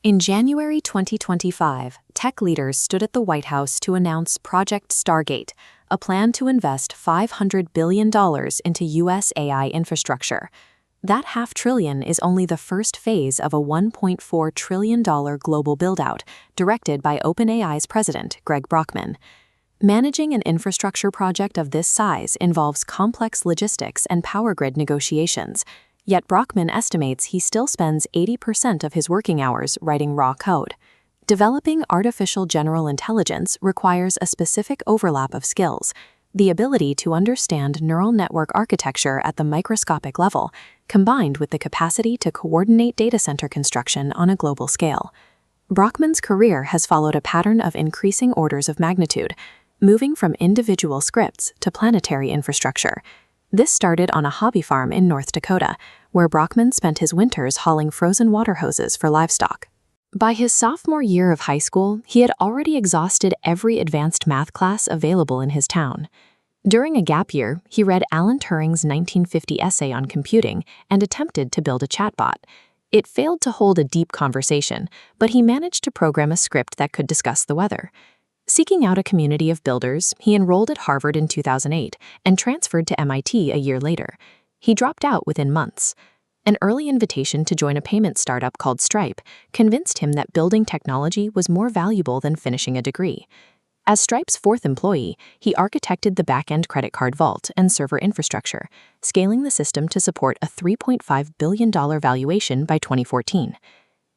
In January 2025, tech leaders stood at the White House to announce Project Stargate, a plan to invest $500 billion into U.S. AI infrastructure. That $500 billion is only the first phase of a $1.4 trillion global build-out, directed by OpenAI's president, Greg Brockman. Managing an infrastructure project of this size involves complex logistics and power grid negotiations. Yet Brockman estimates he still spends 80% of his working hours writing raw code. Developing artificial general intelligence requires a specific overlap of skills: the ability to understand neural network architecture at the microscopic level, combined with the capacity to coordinate data center construction on a global scale. Brockman's career has followed a pattern of increasing orders of magnitude, moving from individual scripts to planetary infrastructure. This started on a hobby farm in North Dakota, where Brockman spent his winters hauling frozen water hoses for livestock. By his sophomore year of high school, he had already exhausted every advanced math class available in his town. During a gap year, he read Alan Turing's 1950 essay on computing and attempted to build a chatbot. It failed to hold a deep conversation, but he managed to program a script that could discuss the weather. Seeking out a community of builders, he enrolled at Harvard in 2008 and transferred to MIT a year later. He dropped out within months. An early invitation to join a payment startup called Stripe convinced him that building technology was more valuable than finishing a degree. As Stripe's fourth employee, he architected the back-end credit card vault and server infrastructure, scaling the system to support a $3.5 billion valuation by 2014.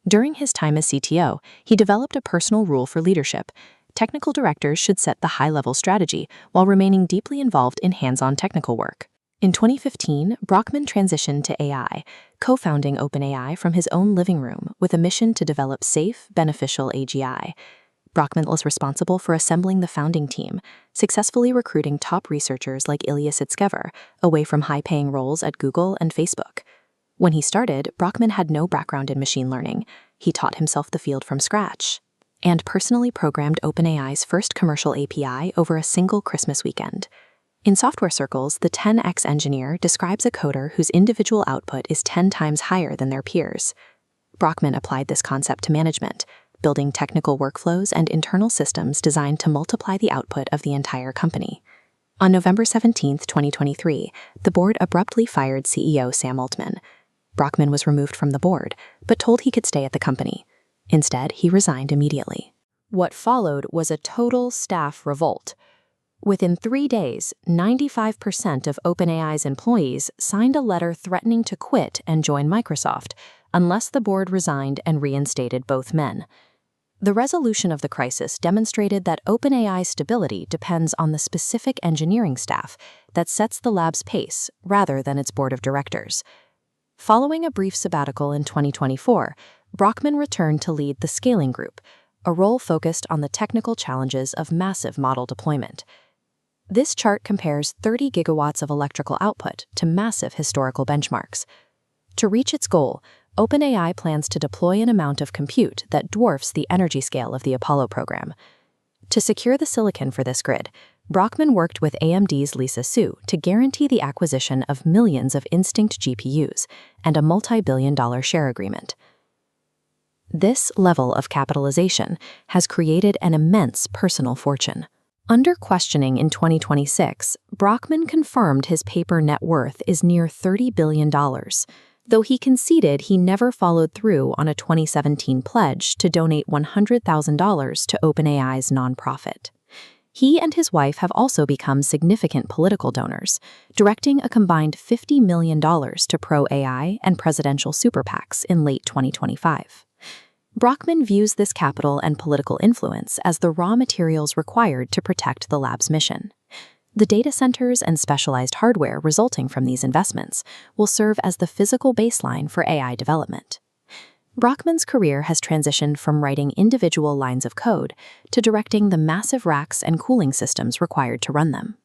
During his time as CTO, he developed a personal rule for leadership: technical directors should set the high-level strategy while remaining deeply involved in hands-on technical work. In 2015, Brockman transitioned to AI, co-founding OpenAI from his own living room with a mission to develop safe, beneficial AGI. Brockman was responsible for assembling the founding team, successfully recruiting top researchers like Ilya Sutskever away from high-paying roles at Google and Facebook. When he started, Brockman had no background in machine learning. He taught himself the field from scratch and personally programmed OpenAI's first commercial API over a single Christmas weekend. In software circles, the 10x engineer describes a coder whose individual output is 10 times higher than their peers. Brockman applied this concept to management, building technical workflows and internal systems designed to multiply the output of the entire company. On November 17, 2023, the board abruptly fired CEO Sam Altman. Brockman was removed from the board, but told he could stay at the company. Instead, he resigned immediately. What followed was a total staff revolt. Within 3 days, 95% of OpenAI's employees signed a letter threatening to quit and join Microsoft unless the board resigned and reinstated both men. The resolution of the crisis demonstrated that OpenAI's stability depends on the specific engineering staff that sets the lab's pace rather than its board of directors. Following a brief sabbatical in 2024, Brockman returned to lead the Scaling Group, a role focused on the technical challenges of massive model deployment. This chart compares 30 gigawatts of electrical output to massive historical benchmarks. To reach its goal, OpenAI plans to deploy an amount of compute that dwarfs the energy scale of the Apollo program. To secure the silicon for this grid, Brockman worked with AMD's Lisa Su to guarantee the acquisition of millions of Instinct GPUs and a multi-billion-dollar share agreement. This level of capitalization has created an immense personal fortune. Under questioning in 2026, Brockman confirmed his paper net worth is near $30 billion, though he conceded he never followed through on a 2017 pledge to donate $100,000 to OpenAI's nonprofit. He and his wife have also become significant political donors, directing a combined $50 million to pro-AI and presidential super PACs in late 2025. Brockman views this capital and political influence as the raw materials required to protect the lab's mission. The data centers and specialized hardware resulting from these investments will serve as the physical baseline for AI development. Brockman's career has transitioned from writing individual lines of code to directing the massive racks and cooling systems required to run them.